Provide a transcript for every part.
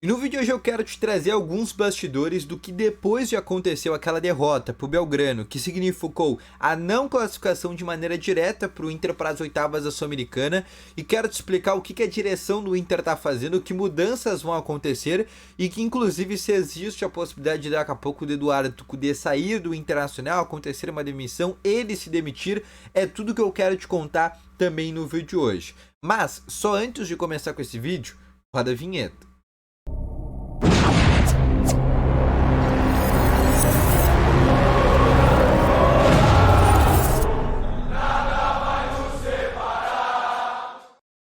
E no vídeo de hoje eu quero te trazer alguns bastidores do que depois de aconteceu aquela derrota para o Belgrano, que significou a não classificação de maneira direta para o Inter para as oitavas da Sul-Americana, e quero te explicar o que a direção do Inter está fazendo, que mudanças vão acontecer e que inclusive se existe a possibilidade de daqui a pouco o Eduardo Cudê sair do Internacional, acontecer uma demissão, ele se demitir, é tudo que eu quero te contar também no vídeo de hoje. Mas só antes de começar com esse vídeo, roda a vinheta.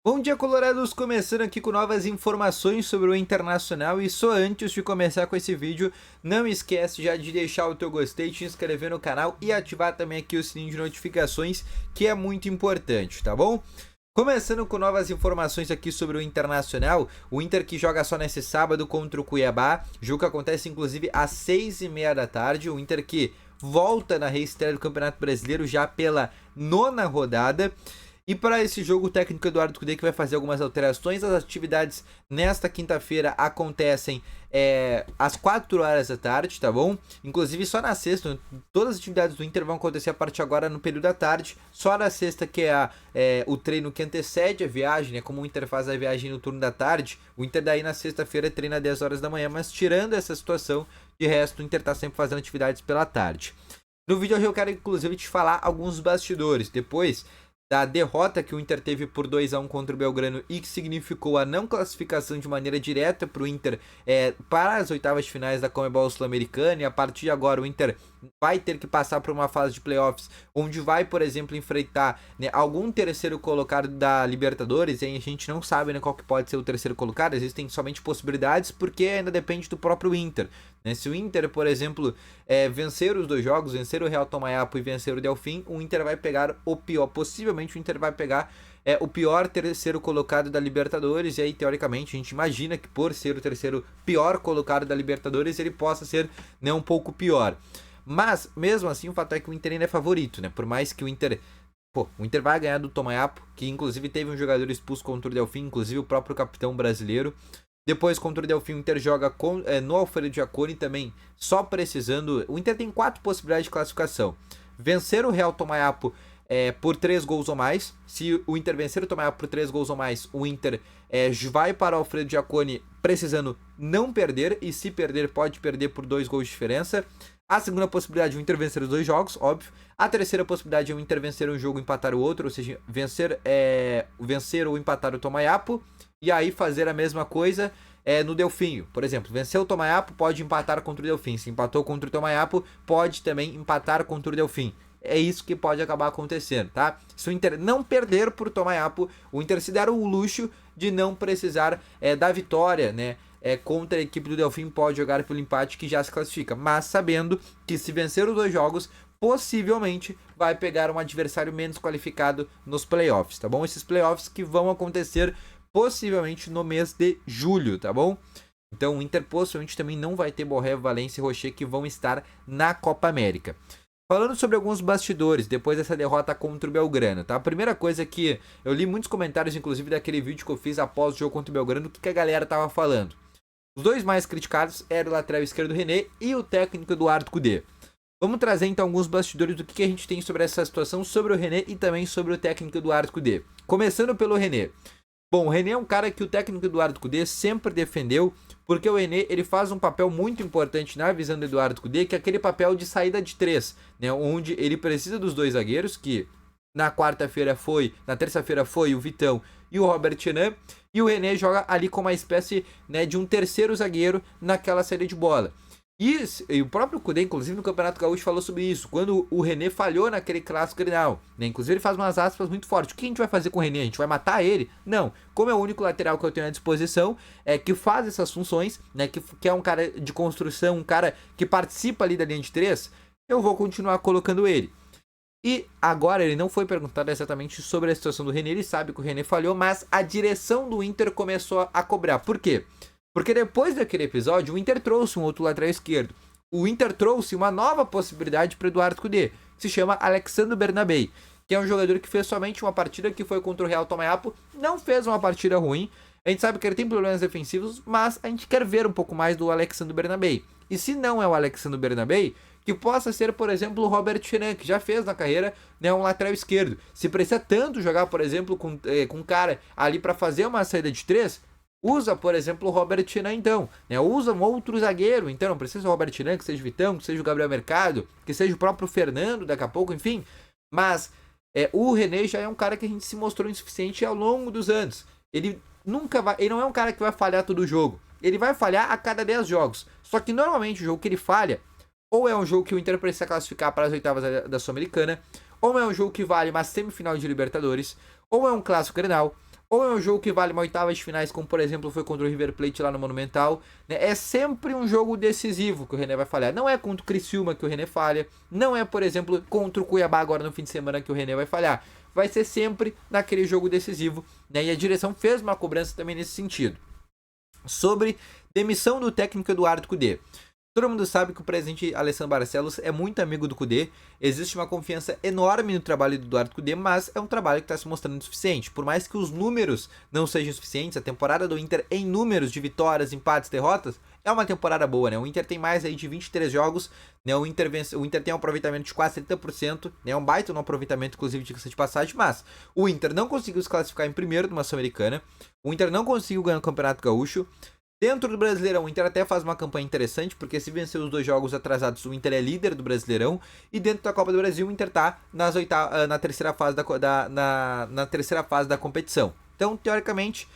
Bom dia, colorados! Começando aqui com novas informações sobre o Internacional, e só antes de começar com esse vídeo, não esquece já de deixar o teu gostei, te inscrever no canal e ativar também aqui o sininho de notificações, que é muito importante, tá bom? Começando com novas informações aqui sobre o Internacional, o Inter que joga só nesse sábado contra o Cuiabá, jogo que acontece inclusive às 6h30 da tarde, o Inter que volta na reestreia do Campeonato Brasileiro já pela 9ª rodada. E para esse jogo, o técnico Eduardo Cudê que vai fazer algumas alterações. As atividades nesta quinta-feira acontecem às 4 horas da tarde, tá bom? Inclusive só na sexta, todas as atividades do Inter vão acontecer a partir de agora no período da tarde. Só na sexta que é o treino que antecede a viagem, né? Como o Inter faz a viagem no turno da tarde, o Inter daí na sexta-feira treina às 10 horas da manhã, mas tirando essa situação, de resto o Inter tá sempre fazendo atividades pela tarde. No vídeo hoje eu quero inclusive te falar alguns bastidores, depois da derrota que o Inter teve por 2-1 contra o Belgrano e que significou a não classificação de maneira direta para o Inter para as oitavas de finais da Conmebol Sul-Americana, e a partir de agora o Inter vai ter que passar por uma fase de playoffs onde vai, por exemplo, enfrentar, né, algum terceiro colocado da Libertadores, e a gente não sabe, né, qual que pode ser o terceiro colocado, existem somente possibilidades porque ainda depende do próprio Inter, né? Se o Inter, por exemplo, vencer os dois jogos, vencer o Real Tomayapo e vencer o Delfim, o Inter vai pegar o pior, possivelmente o Inter vai pegar o pior terceiro colocado da Libertadores, e aí teoricamente a gente imagina que por ser o terceiro pior colocado da Libertadores ele possa ser, né, um pouco pior. Mas, mesmo assim, o fato é que o Inter ainda é favorito, né? Por mais que o Inter vai ganhar do Tomayapo, que inclusive teve um jogador expulso contra o Delfim, inclusive o próprio capitão brasileiro. Depois, contra o Delfim, o Inter joga no Alfredo Jaconi também, só precisando. O Inter tem 4 possibilidades de classificação: vencer o Real Tomayapo por 3 gols ou mais. Se o Inter vencer o Tomayapo por 3 gols ou mais, o Inter vai para o Alfredo Jaconi precisando não perder, e se perder, pode perder por 2 gols de diferença. A segunda possibilidade é o Inter vencer os 2 jogos, óbvio. A terceira possibilidade é o Inter vencer um jogo e empatar o outro, ou seja, vencer ou empatar o Tomayapo, e aí fazer a mesma coisa no Delfim. Por exemplo, vencer o Tomayapo, pode empatar contra o Delfim. Se empatou contra o Tomayapo, pode também empatar contra o Delfim. É isso que pode acabar acontecendo, tá? Se o Inter não perder por Tomayapo, o Inter se der o luxo de não precisar da vitória, né? Contra a equipe do Delfim, pode jogar pelo empate, que já se classifica, mas sabendo que se vencer os 2 jogos, possivelmente vai pegar um adversário menos qualificado nos playoffs, tá bom? Esses playoffs que vão acontecer possivelmente no mês de julho, tá bom? Então o Inter possivelmente também não vai ter Borré, Valência e Rocher, que vão estar na Copa América. Falando sobre alguns bastidores depois dessa derrota contra o Belgrano, tá? A primeira coisa é que eu li muitos comentários, inclusive daquele vídeo que eu fiz após o jogo contra o Belgrano, o que a galera tava falando. Os 2 mais criticados eram o lateral esquerdo René e o técnico Eduardo Cudê. Vamos trazer então alguns bastidores do que a gente tem sobre essa situação, sobre o René e também sobre o técnico Eduardo Cudê. Começando pelo René. Bom, o René é um cara que o técnico Eduardo Cudê sempre defendeu, porque o René ele faz um papel muito importante na visão do Eduardo Cudê, que é aquele papel de saída de 3, né, onde ele precisa dos 2 zagueiros, que na terça-feira foi o Vitão e o Robert Renan, e o René joga ali como uma espécie, né, de um terceiro zagueiro naquela saída de bola. E o próprio Cudê, inclusive no Campeonato Gaúcho, falou sobre isso, quando o René falhou naquele clássico Grenal, né? Inclusive ele faz umas aspas muito fortes. O que a gente vai fazer com o René? A gente vai matar ele? Não. Como é o único lateral que eu tenho à disposição, que faz essas funções, né? Que é um cara de construção, um cara que participa ali da linha de 3, eu vou continuar colocando ele. E agora ele não foi perguntado exatamente sobre a situação do René, ele sabe que o René falhou, mas a direção do Inter começou a cobrar. Por quê? Porque depois daquele episódio, o Inter trouxe um outro lateral esquerdo. O Inter trouxe uma nova possibilidade para Eduardo Cudê, que se chama Alexandre Bernabei, que é um jogador que fez somente uma partida, que foi contra o Real Tomayapo. Não fez uma partida ruim, A gente sabe que ele tem problemas defensivos, mas a gente quer ver um pouco mais do Alexandre Bernabei. E se não é o Alexandre Bernabei, que possa ser, por exemplo, o Robert Chenan, que já fez na carreira, né, um lateral esquerdo. Se precisa tanto jogar, por exemplo, com um cara ali para fazer uma saída de 3, usa, por exemplo, o Robert Chenan então, né? Usa um outro zagueiro, então não precisa o Robert Chenan, que seja o Vitão, que seja o Gabriel Mercado, que seja o próprio Fernando daqui a pouco, enfim. Mas o René já é um cara que a gente se mostrou insuficiente ao longo dos anos. Ele não é um cara que vai falhar todo jogo. Ele vai falhar a cada 10 jogos. Só que normalmente o jogo que ele falha, ou é um jogo que o Inter precisa classificar para as oitavas da Sul-Americana, ou é um jogo que vale uma semifinal de Libertadores, ou é um clássico Grenal, ou é um jogo que vale uma oitava de finais, como por exemplo foi contra o River Plate lá no Monumental, né? É sempre um jogo decisivo que o René vai falhar. Não é contra o Criciúma que o René falha, não é, por exemplo, contra o Cuiabá agora no fim de semana que o René vai falhar. Vai ser sempre naquele jogo decisivo, né? E a direção fez uma cobrança também nesse sentido. Sobre demissão do técnico Eduardo Cudê. Todo mundo sabe que o presidente Alessandro Barcelos é muito amigo do Cudê, existe uma confiança enorme no trabalho do Eduardo Cudê, mas é um trabalho que está se mostrando insuficiente. Por mais que os números não sejam suficientes, a temporada do Inter em números de vitórias, empates, derrotas, é uma temporada boa, né? O Inter tem mais aí de 23 jogos, né? O Inter tem um aproveitamento de quase 30%, né? Um baita no aproveitamento, inclusive, de passagem, mas o Inter não conseguiu se classificar em primeiro numa Sul-Americana, o Inter não conseguiu ganhar o Campeonato Gaúcho. Dentro do Brasileirão, o Inter até faz uma campanha interessante, porque se vencer os 2 jogos atrasados, o Inter é líder do Brasileirão. E dentro da Copa do Brasil, o Inter está na terceira fase na terceira fase da competição. Então, teoricamente,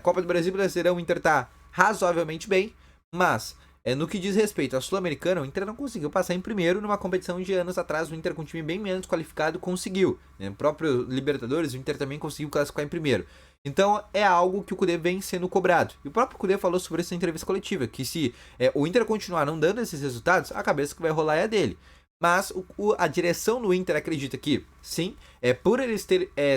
Copa do Brasil e Brasileirão, o Inter está razoavelmente bem, mas no que diz respeito à Sul-Americana, o Inter não conseguiu passar em primeiro numa competição de anos atrás. O Inter, com um time bem menos qualificado, conseguiu. O próprio Libertadores, o Inter também conseguiu classificar em primeiro. Então é algo que o Cudê vem sendo cobrado. E o próprio Cudê falou sobre isso na entrevista coletiva, que se o Inter continuar não dando esses resultados, a cabeça que vai rolar é a dele. Mas a direção do Inter acredita que, sim, por eles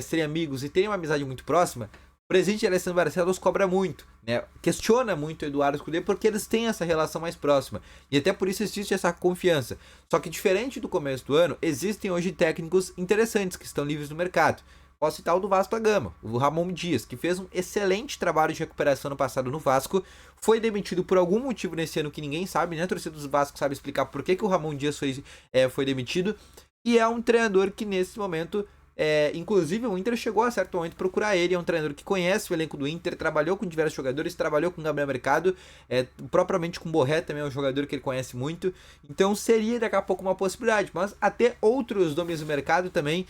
serem amigos e terem uma amizade muito próxima, o presidente Alessandro Barcelos cobra muito, né? Questiona muito o Eduardo Cudê porque eles têm essa relação mais próxima. E até por isso existe essa confiança. Só que diferente do começo do ano, existem hoje técnicos interessantes que estão livres no mercado. Posso citar o do Vasco da Gama, o Ramon Dias, que fez um excelente trabalho de recuperação no passado no Vasco, foi demitido por algum motivo nesse ano que ninguém sabe, né? A torcida dos Vasco sabe explicar por que o Ramon Dias foi demitido, e é um treinador que nesse momento, inclusive o Inter chegou a certo momento procurar ele, é um treinador que conhece o elenco do Inter, trabalhou com diversos jogadores, trabalhou com o Gabriel Mercado, propriamente com o Borré também é um jogador que ele conhece muito, então seria daqui a pouco uma possibilidade, mas até outros nomes do mercado também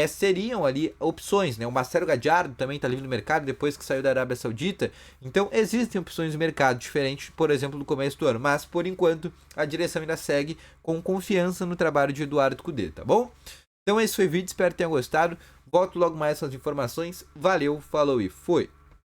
seriam ali opções, né? O Marcelo Gadiardo também está livre no mercado depois que saiu da Arábia Saudita, então existem opções no mercado diferentes, por exemplo, do começo do ano, mas por enquanto a direção ainda segue com confiança no trabalho de Eduardo Cudê, tá bom? Então esse foi o vídeo, espero que tenham gostado. Volto logo mais com as informações. Valeu, falou e fui!